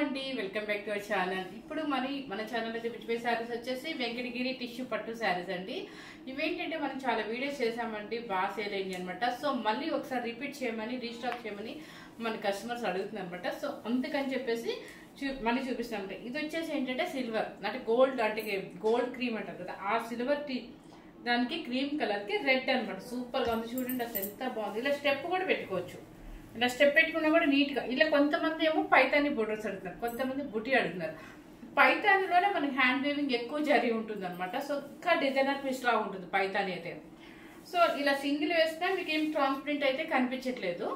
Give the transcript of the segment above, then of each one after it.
అండి welcome back to our channel. ఇప్పుడు మన ఛానల్లో చూపించే శారీస్ వచ్చేసి వెంకటగిరి టిష్యూ పట్టు శారీస్ అండి. ఇవేంటంటే మనం చాలా వీడియోస్ చేసామండి, బాగా సేల్ అయింది అనమాట. సో మళ్ళీ ఒకసారి రిపీట్ చేయమని, రీస్టాక్ చేయమని మన కస్టమర్స్ అడుగుతున్నారు అనమాట. సో అందుకని చెప్పేసి మళ్ళీ చూపిస్తామంటే ఇది వచ్చేసి ఏంటంటే సిల్వర్ అంటే గోల్డ్, అంటే గోల్డ్ క్రీమ్ అంటారు కదా, ఆ సిల్వర్ దానికి క్రీమ్ కలర్ కి రెడ్ అనమాట. సూపర్ గా ఉంది చూడండి, అసలు ఎంత బాగుంది. ఇలా స్టెప్ కూడా పెట్టుకోవచ్చు, ఇలా స్టెప్ పెట్టుకున్నా కూడా నీట్ గా. ఇలా కొంతమంది ఏమో పైతాని బోర్డర్స్ అడుగుతున్నారు, కొంతమంది బుట్టి అడుగుతున్నారు. పైతానిలోనే మనకి హ్యాండ్ వేవింగ్ ఎక్కువ జరిగి ఉంటుంది అనమాట. సో ఇంకా డిజైనర్ పీస్ లా ఉంటుంది పైతాని అయితే. సో ఇలా సింగిల్ వేస్తే మీకు ఏం ట్రాన్స్పరెంట్ అయితే కనిపించట్లేదు.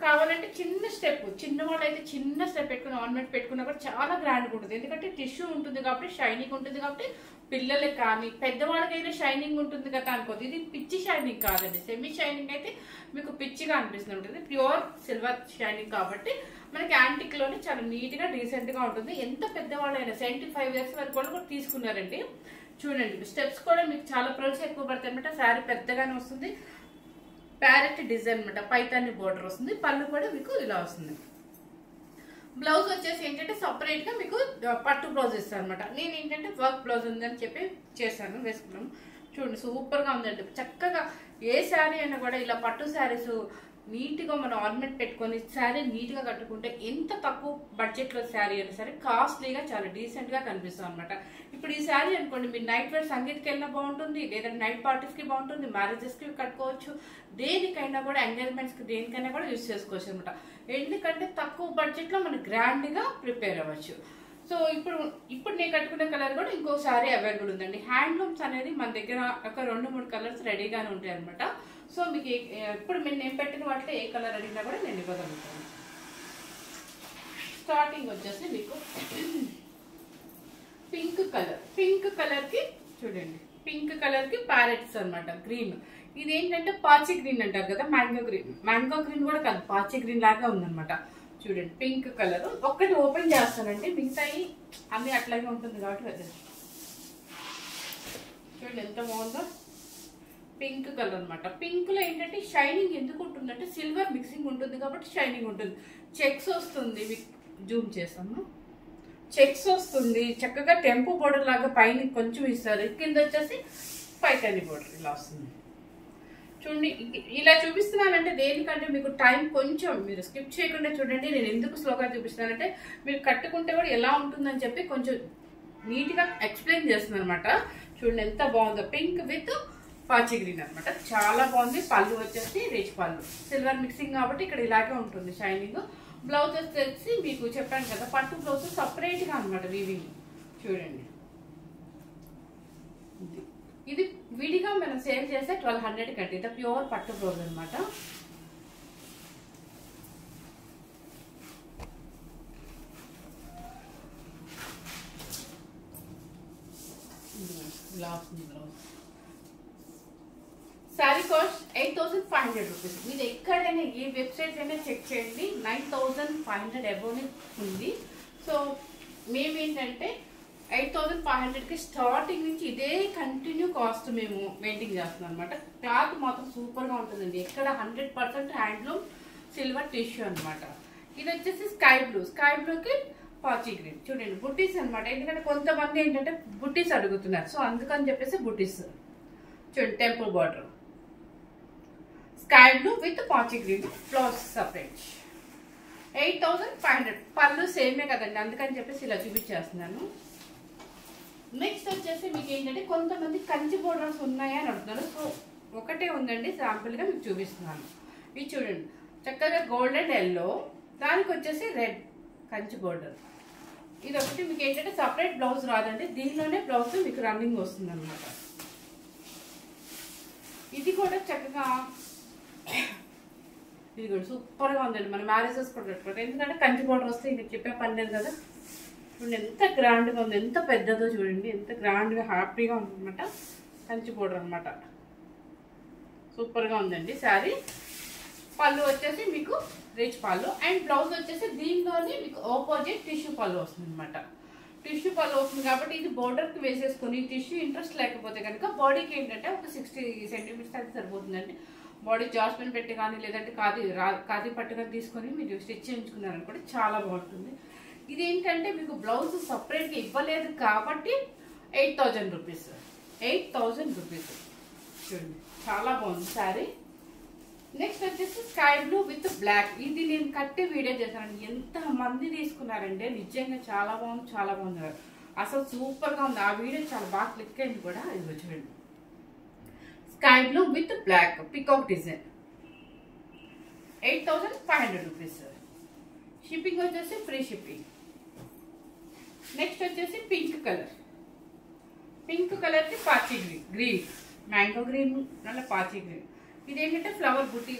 కావాలంటే చిన్న స్టెప్, చిన్నవాళ్ళు అయితే చిన్న స్టెప్ పెట్టుకుని ఆర్నమెంట్ పెట్టుకున్నా కూడా చాలా గ్రాండ్గా ఉంటుంది. ఎందుకంటే టిష్యూ ఉంటుంది కాబట్టి, షైనింగ్ ఉంటుంది కాబట్టి, పిల్లలకి కానీ పెద్దవాళ్ళకైనా షైనింగ్ ఉంటుంది కదా అనుకోదు. ఇది పిచ్చి షైనింగ్ కాదండి, సెమీ షైనింగ్ అయితే మీకు పిచ్చిగా అనిపిస్తూ ఉంటుంది. ప్యూర్ సిల్వర్ షైనింగ్ కాబట్టి మనకి యాంటిక్ లోనే చాలా నీట్ గా డీసెంట్ గా ఉంటుంది. ఎంత పెద్దవాళ్ళైనా 75 years వరకు కూడా తీసుకున్నారండి. చూడండి స్టెప్స్ కూడా మీకు చాలా ప్రైస్ ఎక్కువ పడతాయి అనమాట. శారీ పెద్దగానే వస్తుంది, ప్యారెట్ డిజైన్ అనమాట, పైతాని బోర్డర్ వస్తుంది. పళ్ళు కూడా మీకు ఇలా వస్తుంది. బ్లౌజ్ వచ్చేసి ఏంటంటే సపరేట్ గా మీకు పట్టు బ్లౌజ్ ఇస్తాను అనమాట. నేను ఏంటంటే వర్క్ బ్లౌజ్ ఉందని చెప్పి చేశాను, వేసుకున్నాం. చూడండి సూపర్ గా ఉందండి. చక్కగా ఏ శారీ అయినా కూడా ఇలా పట్టు శారీస్ నీట్ గా మనం ఆర్నమెంట్ పెట్టుకొని శారీ నీట్ గా కట్టుకుంటే ఎంత తక్కువ బడ్జెట్ లో శారీ అయినా సరే కాస్ట్లీగా చాలా డీసెంట్ గా కనిపిస్తుంది అనమాట. ఇప్పుడు ఈ శారీ అనుకోండి, మీరు నైట్ వేర్ సంగీత్కి వెళ్ళినా బాగుంటుంది, లేదా నైట్ పార్టీస్ కి బాగుంటుంది, మ్యారేజెస్ కి కట్టుకోవచ్చు, దేనికైనా కూడా ఎంగేజ్మెంట్స్ కి దేనికైనా కూడా యూజ్ చేసుకోవచ్చు అనమాట. ఎందుకంటే తక్కువ బడ్జెట్ లో మనం గ్రాండ్ గా ప్రిపేర్ అవ్వచ్చు. సో ఇప్పుడు నేను కట్టుకునే కలర్ కూడా ఇంకో శారీ అవైలబుల్ ఉందండి. హ్యాండ్లూమ్స్ అనేది మన దగ్గర ఒక 2-3 కలర్స్ రెడీగానే ఉంటాయి అనమాట. సో మీకు ఇప్పుడు నేను పెట్టిన వాటిలో ఏ కలర్ అడిగినా కూడా నేను ఇవ్వగలుగుతాను. స్టార్టింగ్ వచ్చేసి మీకు పింక్ కలర్ కి చూడండి, పింక్ కలర్ కి ప్యారెట్స్ అనమాట, గ్రీన్. ఇది ఏంటంటే పాచి గ్రీన్ అంటారు కదా, మ్యాంగో గ్రీన్ కూడా కాదు, పాచి గ్రీన్ లాగా ఉందన్నమాట. చూడండి పింక్ కలర్. ఒక్కటి ఓపెన్ చేస్తానండి, మిగతాయి అన్ని అట్లాగే ఉంటుంది కాబట్టి చూడండి ఎంత బాగుందో. పింక్ కలర్ అనమాట. పింక్ లో ఏంటంటే షైనింగ్ ఎందుకు ఉంటుందంటే సిల్వర్ మిక్సింగ్ ఉంటుంది కాబట్టి షైనింగ్ ఉంటుంది. చెక్స్ వస్తుంది, జూమ్ చేస్తాము, చెక్స్ వస్తుంది. చక్కగా టెంపో బోర్డర్ లాగా పైన కొంచెం ఇస్తారు, కింద వచ్చేసి పైతాని బోర్డర్ ఇలా వస్తుంది. చూడండి ఇలా చూపిస్తున్నానంటే దేనికంటే మీకు టైం కొంచెం మీరు స్కిప్ చేయకుండా చూడండి. నేను ఎందుకు స్లోగా చూపిస్తున్నానంటే మీరు కట్టుకుంటే కూడా ఎలా ఉంటుందని చెప్పి కొంచెం నీట్ గా ఎక్స్ప్లెయిన్ చేస్తున్నాను అనమాట. చూడండి ఎంత బాగుందో, పింక్ విత్ పాచి గ్రీన్ అనమాట, చాలా బాగుంది. పళ్ళు వచ్చేసి రిచ్ పళ్ళు, సిల్వర్ మిక్సింగ్ కాబట్టి ఇక్కడ ఇలాగే ఉంటుంది షైనింగ్. బ్లౌజ్ వచ్చేసి మీకు చెప్పాను కదా, పట్టు బ్లౌజ్ సపరేట్ గా అనమాట వీవింగ్. చూడండి ఇది విడిగా మనం సేల్ చేస్తే 1200 కంటే, ఇది ప్యూర్ పట్టు బ్లౌజ్ అనమాట. Sari cost 8500 rupees. మీరు ఎక్కడైనా ఏ వెబ్సైట్ అయినా చెక్ చేయండి, 9500 అబోవ్ ఉంది. సో మేమేంటంటే 8500కి స్టార్టింగ్ నుంచి ఇదే కంటిన్యూ కాస్ట్ మేము మెయింటైన్ చేస్తున్నాం అనమాట. క్లాత్ మాత్రం సూపర్ గా ఉంటుందండి. ఎక్కడ 100% హ్యాండ్లూమ్ సిల్వర్ టిష్యూ అనమాట. ఇది వచ్చేసి స్కై బ్లూకి పాచి గ్రీన్. చూడండి బుట్టీస్ అనమాట, ఎందుకంటే కొంతమంది ఏంటంటే బుట్టీస్ అడుగుతున్నారు, సో అందుకని చెప్పేసి బుట్టీస్. చూడండి temple border, sky blue with పాచి గ్రీన్, బ్లౌజ్ సపరేట్. 8500. పళ్ళు సేమే కదండి, అందుకని చెప్పేసి ఇలా చూపించేస్తున్నాను. నెక్స్ట్ వచ్చేసి మీకు ఏంటంటే కొంతమంది కంచి బోర్డర్స్ ఉన్నాయా అని అడుగుతున్నారు. సో ఒకటే ఉందండి, శాంపుల్ గా మీకు చూపిస్తున్నాను. ఇది చూడండి చక్కగా గోల్డ్ అండ్ ఎల్లో, దానికి వచ్చేసి రెడ్ కంచి బోర్డర్. ఇది ఒకటి మీకు ఏంటంటే సపరేట్ బ్లౌజ్ రాదండి, దీనిలోనే బ్లౌజ్ మీకు రన్నింగ్ వస్తుంది అనమాట. ఇది కూడా చక్కగా, ఇది కూడా సూపర్ గా ఉందండి. మన మ్యారేజెస్ కూడా పెట్టుకోండి, ఎందుకంటే కంచి బోర్డర్ వస్తే ఇంక చెప్పే పని లేదు కదా. చూడండి ఎంత గ్రాండ్ గా ఉంది, ఎంత పెద్దదో చూడండి, ఎంత గ్రాండ్ గా హ్యాపీగా ఉంది అనమాట. కంచి బోర్డర్ అనమాట, సూపర్ గా ఉందండి శారీ. పళ్ళు వచ్చేసి మీకు రిచ్ పళ్ళు, అండ్ బ్లౌజ్ వచ్చేసి దీనిలోనే మీకు ఆపోజిట్ టిష్యూ పళ్ళు వస్తుంది అనమాట. టిష్యూ పళ్ళు వస్తుంది కాబట్టి ఇది బోర్డర్ కి వేసేసుకుని, టిష్యూ ఇంట్రెస్ట్ లేకపోతే కనుక బాడీకి ఏంటంటే ఒక 60 సెంటీమీటర్స్ అయితే సరిపోతుందండి. బాడీ జాస్మిన్ పెట్టి కానీ లేదంటే ఖాదీ పట్టుగా తీసుకొని మీరు స్టిచ్ చేయించుకున్నారనుకోండి చాలా బాగుంటుంది. ఇదేంటంటే మీకు బ్లౌజ్ సపరేట్గా ఇవ్వలేదు కాబట్టి 8000 రూపీస్. 8000 రూపీస్. చూడండి చాలా బాగుంది శారీ. నెక్స్ట్ వచ్చేసి స్కై బ్లూ విత్ బ్లాక్. ఇది నేను కట్టి వీడియో చేశానండి. ఎంత మంది తీసుకున్నారంటే నిజంగా చాలా బాగుంది, చాలా బాగుంది, అసలు సూపర్గా ఉంది. ఆ వీడియో చాలా బాగా క్లిక్ అయింది కూడా. ఇది చూడండి sky blue with black peacock design. 8500 rupees. Shipping వచ్చేసి ఫ్రీ షిప్పింగ్. నెక్స్ట్ వచ్చేసి పింక్ కలర్. పింక్ కలర్కి పాచి గ్రీన్, మ్యాంగో గ్రీన్ నల్ల పాచి గ్రీన్. ఇదేంటంటే ఫ్లవర్ బుట్టి.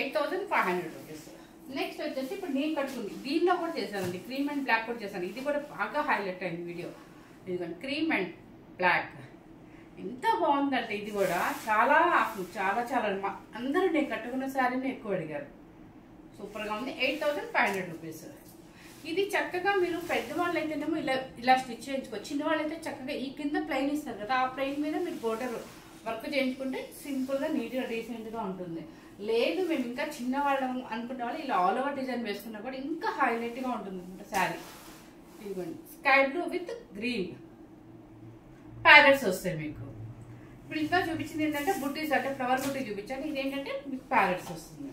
8500 రూపీస్. నెక్స్ట్ వచ్చేసి ఇప్పుడు నేను కట్టుకుంది దీనిలో కూడా చేశానండి. క్రీమ్ అండ్ బ్లాక్ కూడా చేశాను. ఇది కూడా బాగా హైలైట్ అయింది వీడియో. ఇదిగోండి క్రీమ్ అండ్ బ్లాక్. ఎంత బాగుందంటే ఇది కూడా చాలా చాలా చాలా అందరూ నేను కట్టుకున్న శారీని ఎక్కువ అడిగారు. సూపర్గా ఉంది. 8500 రూపీస్. ఇది చక్కగా మీరు పెద్దవాళ్ళు అయితేనేమో ఇలా స్టిచ్ చేయించుకోవచ్చు. చిన్నవాళ్ళు అయితే చక్కగా ఈ కింద ప్లెయిన్ ఇస్తారు కదా, ఆ ప్లెయిన్ మీద మీరు బోర్డర్ వర్క్ చేయించుకుంటే సింపుల్గా నీట్గా డీసెంట్గా ఉంటుంది. లేదు మేము ఇంకా చిన్నవాళ్ళం అనుకునే వాళ్ళు ఇలా ఆల్ ఓవర్ డిజైన్ వేసుకున్నా కూడా ఇంకా హైలైట్గా ఉంటుంది అనమాట శారీ. ఇదిగోండి sky blue with green parrots వస్తాయి మీకు. ఇప్పుడు ఇంకా చూపించింది ఏంటంటే బుట్టీస్, అంటే ఫ్లవర్ బుట్టి చూపించాను. ఇదేంటంటే మీకు ప్యారెట్స్ వస్తుంది.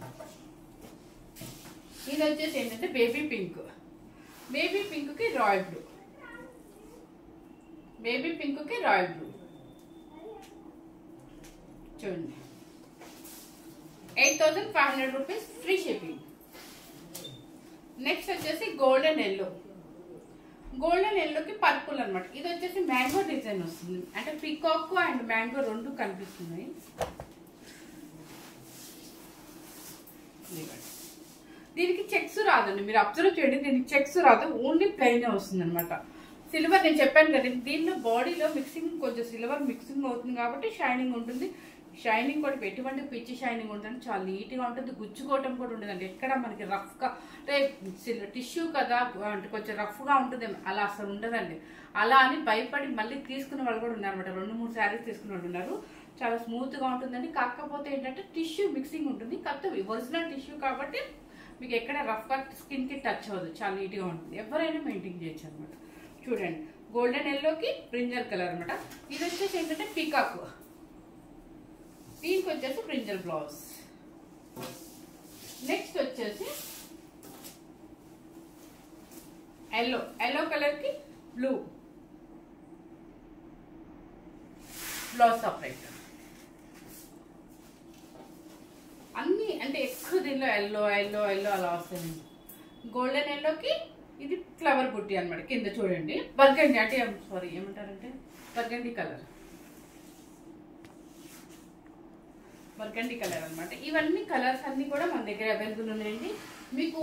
ఇది వచ్చేసి ఏంటంటే బేబీ పింక్. బేబీ పింక్కి రాయల్ బ్లూ. బేబీ పింక్కి రాయల్ బ్లూ. చూడండి 8500 రూపీస్ ఫ్రీ షిప్పింగ్. నెక్స్ట్ వచ్చేసి గోల్డెన్ ఎల్లో. గోల్డెన్ ఎల్లోకి పర్పుల్ అనమాట. ఇది వచ్చేసి మ్యాంగో డిజైన్ వస్తుంది. అంటే పీకాక్ అండ్ మ్యాంగో రెండు కనిపిస్తున్నాయి. దీనికి చెక్స్ రాదండి, మీరు అబ్జర్వ్ చేయండి. దీనికి చెక్స్ రాదు, ఓన్లీ ప్లెయిన్ వస్తుంది అనమాట. సిల్వర్ నేను చెప్పాను కదా, దీనిలో బాడీలో మిక్సింగ్ కొంచెం సిల్వర్ మిక్సింగ్ అవుతుంది కాబట్టి షైనింగ్ ఉంటుంది. షైనింగ్ కూడా ఎటువంటి పిచ్చి షైనింగ్ ఉంటుంది, చాలా నీట్గా ఉంటుంది. గుచ్చుకోవటం కూడా ఉండదండి ఎక్కడ మనకి రఫ్గా. అంటే టిష్యూ కదా అంటే కొంచెం రఫ్గా ఉంటుంది, అలా అసలు ఉండదండి. అలా అని భయపడి మళ్ళీ తీసుకునే వాళ్ళు కూడా ఉన్నారు అనమాట. 2-3 శారీస్ తీసుకునే వాళ్ళు ఉన్నారు. చాలా స్మూత్గా ఉంటుందండి. కాకపోతే ఏంటంటే టిష్యూ మిక్సింగ్ ఉంటుంది. కాకపోతే ఒరిజినల్ టిష్యూ కాబట్టి మీకు ఎక్కడ రఫ్గా స్కిన్కి టచ్ అవ్వదు, చాలా నీట్గా ఉంటుంది. ఎవరైనా మెయింటైన్ చేయొచ్చు అనమాట. చూడండి గోల్డెన్ ఎల్లోకి బ్రింజల్ కలర్ అనమాట. ఇది వచ్చేసి ఏంటంటే పీకాక్. దీనికి వచ్చేసి బ్రింజల్ బ్లౌజ్. నెక్స్ట్ వచ్చేసి ఎల్లో. ఎల్లో కలర్కి బ్లూ బ్లౌజ్ సపరేట్. అన్నీ అంటే ఎక్కువ దీనిలో ఎల్లో ఎల్లో ఎల్లో అలా వస్తుంది. గోల్డెన్ ఎల్లోకి ఇది ఫ్లవర్ బుట్టి అనమాట. కింద చూడండి బర్గండి, అంటే సారీ ఏమంటారంటే బర్గండి కలర్. బర్గండి కలర్ అనమాట. ఇవన్నీ కలర్స్ అన్ని కూడా మన దగ్గర అవైలబుల్ ఉన్నాయండి. మీకు